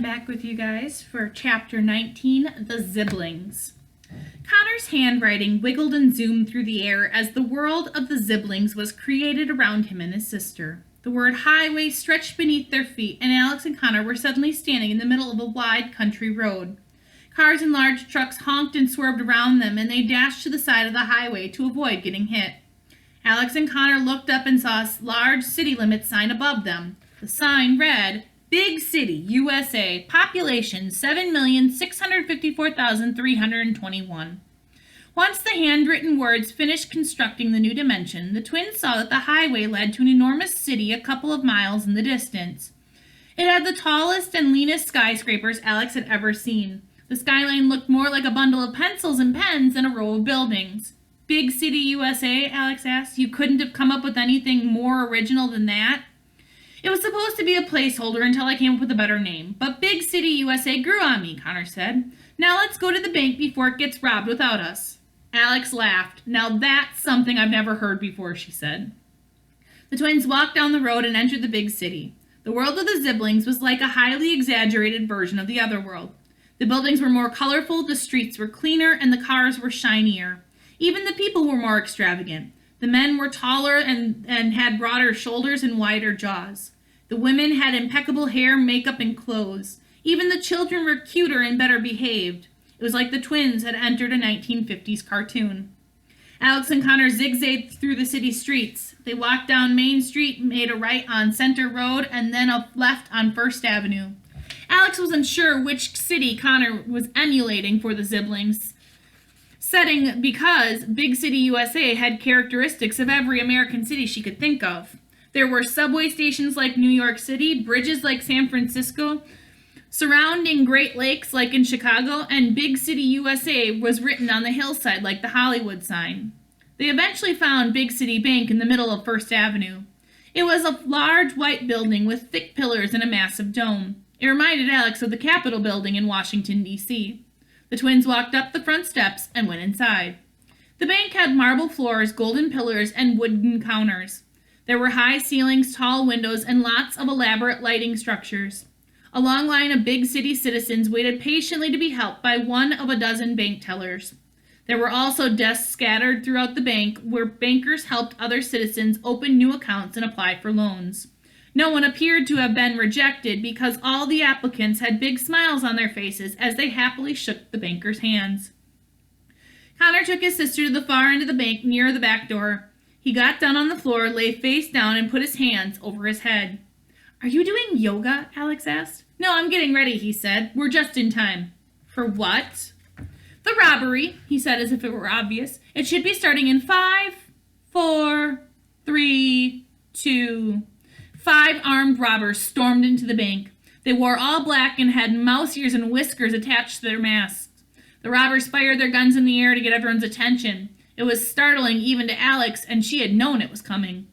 I'm back with you guys for Chapter 19, The Ziblings. Connor's handwriting wiggled and zoomed through the air as the world of the Ziblings was created around him and his sister. The word highway stretched beneath their feet, and Alex and Connor were suddenly standing in the middle of a wide country road. Cars and large trucks honked and swerved around them, and they dashed to the side of the highway to avoid getting hit. Alex and Connor looked up and saw a large city limit sign above them. The sign read, Big City, USA, population 7,654,321. Once the handwritten words finished constructing the new dimension, the twins saw that the highway led to an enormous city a couple of miles in the distance. It had the tallest and leanest skyscrapers Alex had ever seen. The skyline looked more like a bundle of pencils and pens than a row of buildings. Big City, USA, Alex asked. You couldn't have come up with anything more original than that? It was supposed to be a placeholder until I came up with a better name, but Big City, USA grew on me, Connor said. Now let's go to the bank before it gets robbed without us. Alex laughed. Now that's something I've never heard before, she said. The twins walked down the road and entered the big city. The world of the Ziblings was like a highly exaggerated version of the other world. The buildings were more colorful, the streets were cleaner, and the cars were shinier. Even the people were more extravagant. The men were taller and had broader shoulders and wider jaws. The women had impeccable hair, makeup, and clothes. Even the children were cuter and better behaved. It was like the twins had entered a 1950s cartoon. Alex and Connor zigzagged through the city streets. They walked down Main Street, made a right on Center Road, and then a left on First Avenue. Alex wasn't sure which city Connor was emulating for the Ziblings setting because Big City USA had characteristics of every American city she could think of. There were subway stations like New York City, bridges like San Francisco, surrounding Great Lakes like in Chicago, and Big City USA was written on the hillside like the Hollywood sign. They eventually found Big City Bank in the middle of First Avenue. It was a large white building with thick pillars and a massive dome. It reminded Alex of the Capitol building in Washington, D.C. The twins walked up the front steps and went inside. The bank had marble floors, golden pillars, and wooden counters. There were high ceilings, tall windows, and lots of elaborate lighting structures. A long line of big city citizens waited patiently to be helped by one of a dozen bank tellers. There were also desks scattered throughout the bank where bankers helped other citizens open new accounts and apply for loans. No one appeared to have been rejected because all the applicants had big smiles on their faces as they happily shook the bankers' hands. Connor took his sister to the far end of the bank near the back door. He got down on the floor, lay face down, and put his hands over his head. Are you doing yoga? Alex asked. No, I'm getting ready, he said. We're just in time. For what? The robbery, he said as if it were obvious. It should be starting in 5, 4, 3, 2... 5 armed robbers stormed into the bank. They wore all black and had mouse ears and whiskers attached to their masks. The robbers fired their guns in the air to get everyone's attention. It was startling even to Alex, and she had known it was coming.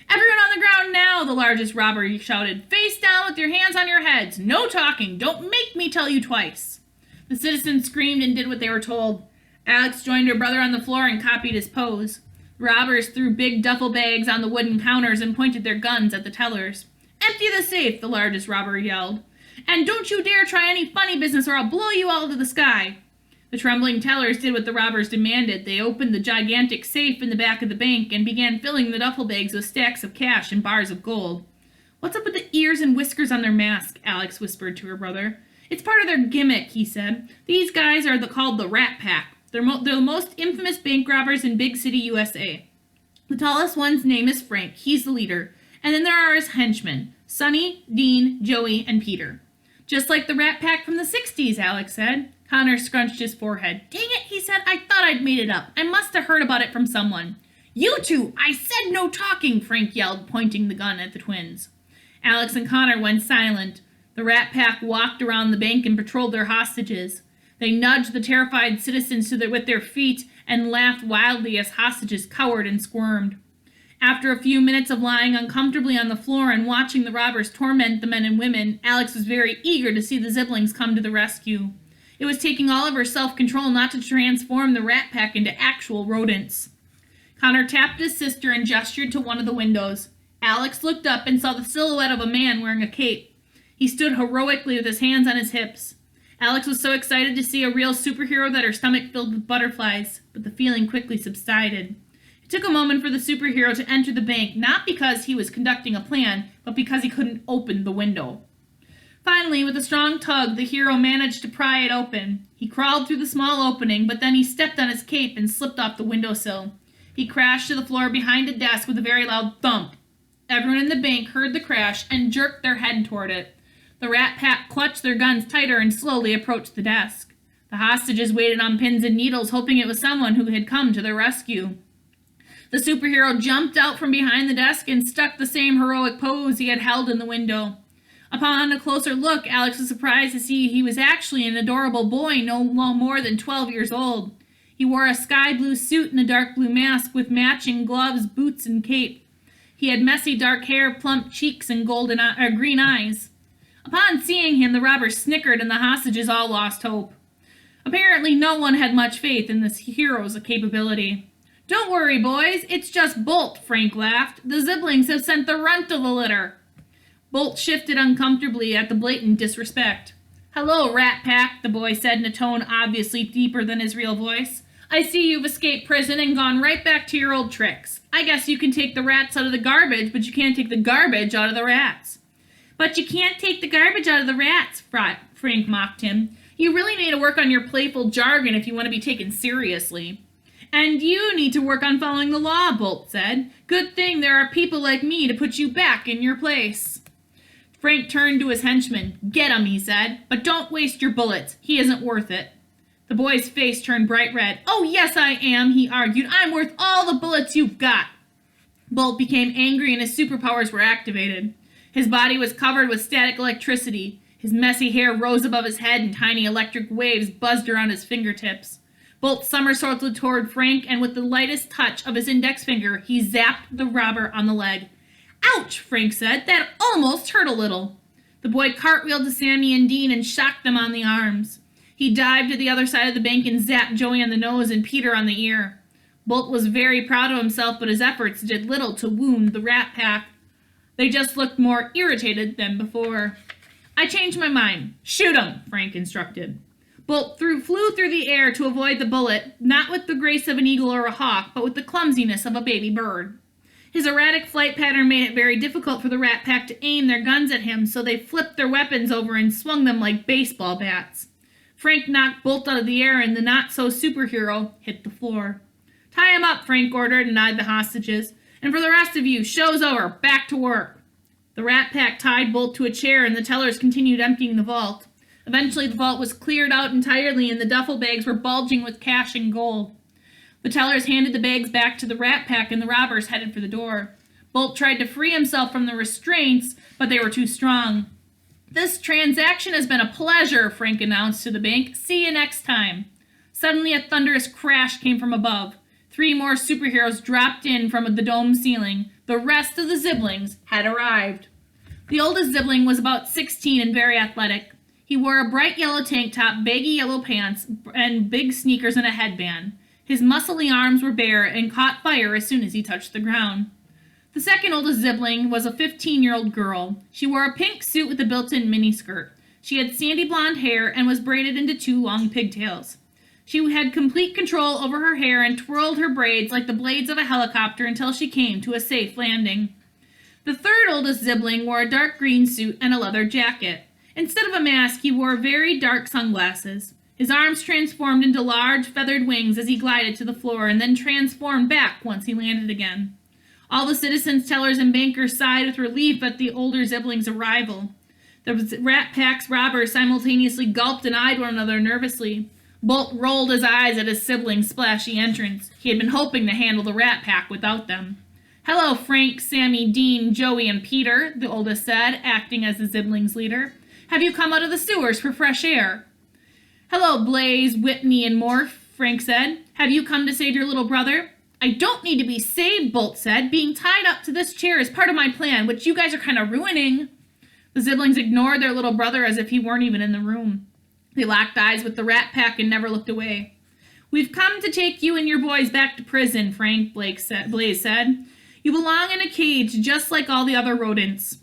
Everyone on the ground now, the largest robber shouted. Face down with your hands on your heads. No talking. Don't make me tell you twice. The citizens screamed and did what they were told. Alex joined her brother on the floor and copied his pose. Robbers threw big duffel bags on the wooden counters and pointed their guns at the tellers. Empty the safe, the largest robber yelled. And don't you dare try any funny business or I'll blow you all to the sky. The trembling tellers did what the robbers demanded. They opened the gigantic safe in the back of the bank and began filling the duffel bags with stacks of cash and bars of gold. What's up with the ears and whiskers on their mask? Alex whispered to her brother. It's part of their gimmick, he said. These guys are called the Rat Pack. They're the most infamous bank robbers in Big City, USA. The tallest one's name is Frank. He's the leader. And then there are his henchmen, Sonny, Dean, Joey, and Peter. Just like the Rat Pack from the 60s, Alex said. Connor scrunched his forehead. Dang it, he said. I thought I'd made it up. I must have heard about it from someone. You two! I said no talking, Frank yelled, pointing the gun at the twins. Alex and Connor went silent. The Rat Pack walked around the bank and patrolled their hostages. They nudged the terrified citizens with their feet and laughed wildly as hostages cowered and squirmed. After a few minutes of lying uncomfortably on the floor and watching the robbers torment the men and women, Alex was very eager to see the Ziblings come to the rescue. It was taking all of her self-control not to transform the Rat Pack into actual rodents. Connor tapped his sister and gestured to one of the windows. Alex looked up and saw the silhouette of a man wearing a cape. He He stood heroically with his hands on his hips. Alex was so excited to see a real superhero that her stomach filled with butterflies, but the feeling quickly subsided. It took a moment for the superhero to enter the bank, not because he was conducting a plan, but because he couldn't open the window. Finally, with a strong tug, the hero managed to pry it open. He crawled through the small opening, but then he stepped on his cape and slipped off the windowsill. He crashed to the floor behind a desk with a very loud thump. Everyone in the bank heard the crash and jerked their head toward it. The Rat Pack clutched their guns tighter and slowly approached the desk. The hostages waited on pins and needles, hoping it was someone who had come to their rescue. The superhero jumped out from behind the desk and stuck the same heroic pose he had held in the window. Upon a closer look, Alex was surprised to see he was actually an adorable boy no more than 12 years old. He wore a sky blue suit and a dark blue mask with matching gloves, boots, and cape. He had messy dark hair, plump cheeks, and green eyes. Upon seeing him, the robbers snickered and the hostages all lost hope. Apparently, no one had much faith in this hero's capability. "Don't worry, boys, it's just Bolt," Frank laughed. "The Ziblings have sent the runt of the litter." Bolt shifted uncomfortably at the blatant disrespect. "Hello, Rat Pack," the boy said in a tone obviously deeper than his real voice. "I see you've escaped prison and gone right back to your old tricks. I guess you can take the rats out of the garbage, but you can't take the garbage out of the rats." "But you can't take the garbage out of the rats," Frank mocked him. "You really need to work on your playful jargon if you want to be taken seriously." "And you need to work on following the law," Bolt said. "Good thing there are people like me to put you back in your place." Frank turned to his henchman. "Get him," he said, "but don't waste your bullets. He isn't worth it." The boy's face turned bright red. "Oh, yes, I am," he argued. "I'm worth all the bullets you've got." Bolt became angry and his superpowers were activated. His body was covered with static electricity. His messy hair rose above his head and tiny electric waves buzzed around his fingertips. Bolt somersaulted toward Frank, and with the lightest touch of his index finger, he zapped the robber on the leg. "Ouch," Frank said. "That almost hurt a little." The boy cartwheeled to Sammy and Dean and shocked them on the arms. He dived to the other side of the bank and zapped Joey on the nose and Peter on the ear. Bolt was very proud of himself, but his efforts did little to wound the Rat Pack. They just looked more irritated than before. "I changed my mind. Shoot 'em," Frank instructed. Bolt flew through the air to avoid the bullet, not with the grace of an eagle or a hawk, but with the clumsiness of a baby bird. His erratic flight pattern made it very difficult for the Rat Pack to aim their guns at him, so they flipped their weapons over and swung them like baseball bats. Frank knocked Bolt out of the air, and the not-so-superhero hit the floor. "Tie him up," Frank ordered and eyed the hostages. "And for the rest of you, show's over. Back to work." The Rat Pack tied Bolt to a chair, and the tellers continued emptying the vault. Eventually, the vault was cleared out entirely, and the duffel bags were bulging with cash and gold. The tellers handed the bags back to the Rat Pack, and the robbers headed for the door. Bolt tried to free himself from the restraints, but they were too strong. "This transaction has been a pleasure," Frank announced to the bank. "See you next time." Suddenly, a thunderous crash came from above. 3 more superheroes dropped in from the dome ceiling. The rest of the Ziblings had arrived. The oldest Zibling was about 16 and very athletic. He wore a bright yellow tank top, baggy yellow pants, and big sneakers and a headband. His muscly arms were bare and caught fire as soon as he touched the ground. The second oldest Zibling was a 15-year-old girl. She wore a pink suit with a built-in miniskirt. She had sandy blonde hair and was braided into 2 long pigtails. She had complete control over her hair and twirled her braids like the blades of a helicopter until she came to a safe landing. The third oldest Zibling wore a dark green suit and a leather jacket. Instead of a mask, he wore very dark sunglasses. His arms transformed into large feathered wings as he glided to the floor and then transformed back once he landed again. All the citizens, tellers, and bankers sighed with relief at the older Zibling's arrival. The Rat Pack's robbers simultaneously gulped and eyed one another nervously. Bolt rolled his eyes at his siblings' splashy entrance. He had been hoping to handle the Rat Pack without them. "Hello, Frank, Sammy, Dean, Joey, and Peter," the oldest said, acting as the Ziblings' leader. "Have you come out of the sewers for fresh air?" "Hello, Blaze, Whipney, and Morph," Frank said. "Have you come to save your little brother?" "I don't need to be saved," Bolt said. "Being tied up to this chair is part of my plan, which you guys are kind of ruining." The Ziblings ignored their little brother as if he weren't even in the room. They locked eyes with the Rat Pack and never looked away. "We've come to take you and your boys back to prison," Blaze said. "You belong in a cage just like all the other rodents."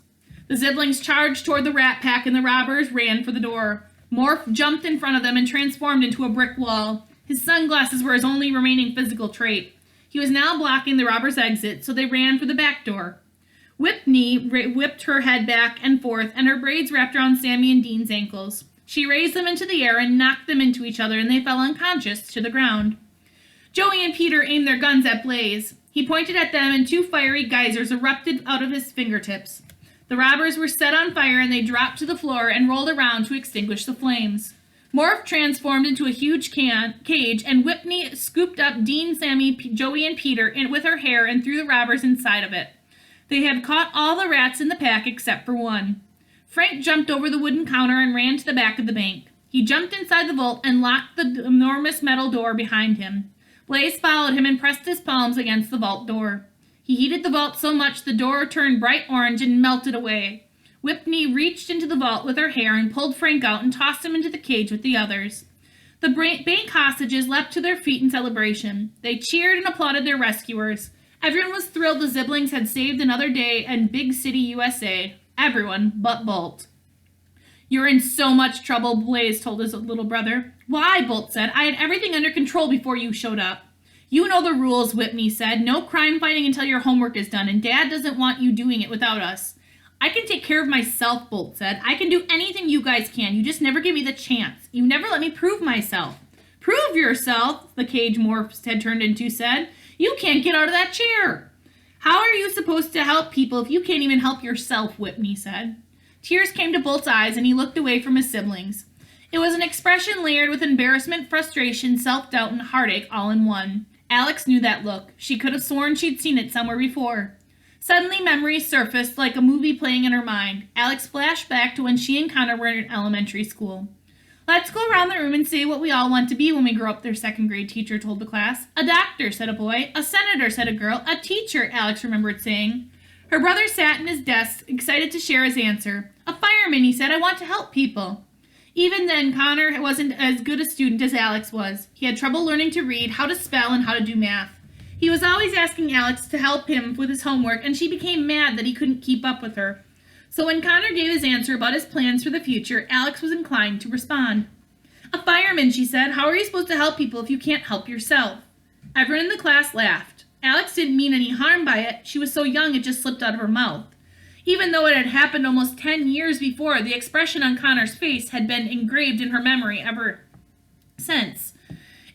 The Ziblings charged toward the rat pack and the robbers ran for the door. Morph jumped in front of them and transformed into a brick wall. His sunglasses were his only remaining physical trait. He was now blocking the robbers' exit, so they ran for the back door. Whipney whipped her head back and forth, and her braids wrapped around Sammy and Dean's ankles. She raised them into the air and knocked them into each other, and they fell unconscious to the ground. Joey and Peter aimed their guns at Blaze. He pointed at them, and 2 fiery geysers erupted out of his fingertips. The robbers were set on fire, and they dropped to the floor and rolled around to extinguish the flames. Morph transformed into a huge cage, and Whipney scooped up Dean, Sammy, Joey, and Peter with her hair and threw the robbers inside of it. They had caught all the rats in the pack except for one. Frank jumped over the wooden counter and ran to the back of the bank. He jumped inside the vault and locked the enormous metal door behind him. Blaze followed him and pressed his palms against the vault door. He heated the vault so much the door turned bright orange and melted away. Whipney reached into the vault with her hair and pulled Frank out and tossed him into the cage with the others. The bank hostages leapt to their feet in celebration. They cheered and applauded their rescuers. Everyone was thrilled the Ziblings had saved another day in Big City, USA. Everyone but Bolt. "You're in so much trouble," Blaze told his little brother. "Why?" Bolt said. "I had everything under control before you showed up." "You know the rules," Whitney said. "No crime fighting until your homework is done, and Dad doesn't want you doing it without us." "I can take care of myself," Bolt said. "I can do anything you guys can. You just never give me the chance. You never let me prove myself." "Prove yourself," the cage Morph had turned into said. "You can't get out of that chair." "How are you supposed to help people if you can't even help yourself?" Whitney said. Tears came to Bolt's eyes, and he looked away from his siblings. It was an expression layered with embarrassment, frustration, self-doubt, and heartache all in one. Alex knew that look. She could have sworn she'd seen it somewhere before. Suddenly, memories surfaced like a movie playing in her mind. Alex flashed back to when she and Connor were in elementary school. "Let's go around the room and say what we all want to be when we grow up," their second-grade teacher told the class. "A doctor," said a boy. "A senator," said a girl. "A teacher," Alex remembered saying. Her brother sat in his desk, excited to share his answer. "A fireman," he said. "I want to help people." Even then, Connor wasn't as good a student as Alex was. He had trouble learning to read, how to spell, and how to do math. He was always asking Alex to help him with his homework, and she became mad that he couldn't keep up with her. So when Connor gave his answer about his plans for the future, Alex was inclined to respond. "A fireman," she said. "How are you supposed to help people if you can't help yourself?" Everyone in the class laughed. Alex didn't mean any harm by it. She was so young it just slipped out of her mouth. Even though it had happened almost 10 years before, the expression on Connor's face had been engraved in her memory ever since.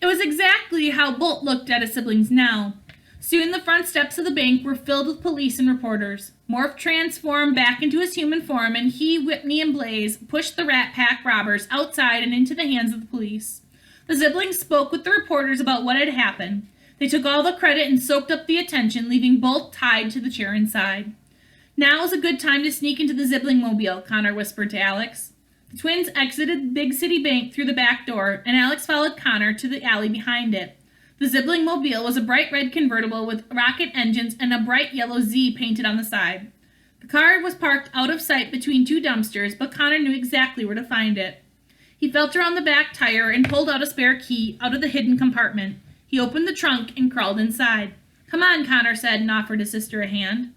It was exactly how Bolt looked at his siblings now. Soon the front steps of the bank were filled with police and reporters. Morph transformed back into his human form, and he, Whitney, and Blaze pushed the Rat Pack robbers outside and into the hands of the police. The Ziblings spoke with the reporters about what had happened. They took all the credit and soaked up the attention, leaving Bolt tied to the chair inside. "Now is a good time to sneak into the Zibling mobile," Connor whispered to Alex. The twins exited Big City Bank through the back door, and Alex followed Connor to the alley behind it. The Zibling mobile was a bright red convertible with rocket engines and a bright yellow Z painted on the side. The car was parked out of sight between 2 dumpsters, but Connor knew exactly where to find it. He felt around the back tire and pulled out a spare key out of the hidden compartment. He opened the trunk and crawled inside. "Come on," Connor said, and offered his sister a hand.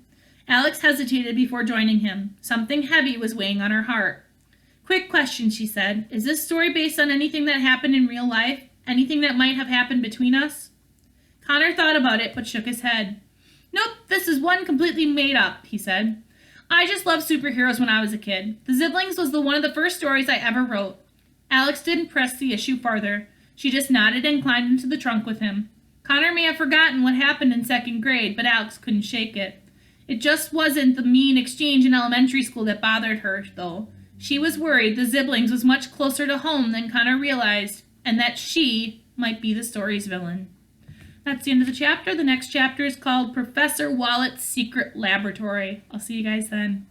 Alex hesitated before joining him. Something heavy was weighing on her heart. "Quick question," she said. "Is this story based on anything that happened in real life? Anything that might have happened between us?" Connor thought about it, but shook his head. "Nope, this is one completely made up," he said. "I just loved superheroes when I was a kid. The Ziblings was one of the first stories I ever wrote." Alex didn't press the issue farther. She just nodded and climbed into the trunk with him. Connor may have forgotten what happened in 2nd grade, but Alex couldn't shake it. It just wasn't the mean exchange in elementary school that bothered her, though. She was worried the Ziblings was much closer to home than Connor realized, and that she might be the story's villain. That's the end of the chapter. The next chapter is called Professor Wallet's Secret Laboratory. I'll see you guys then.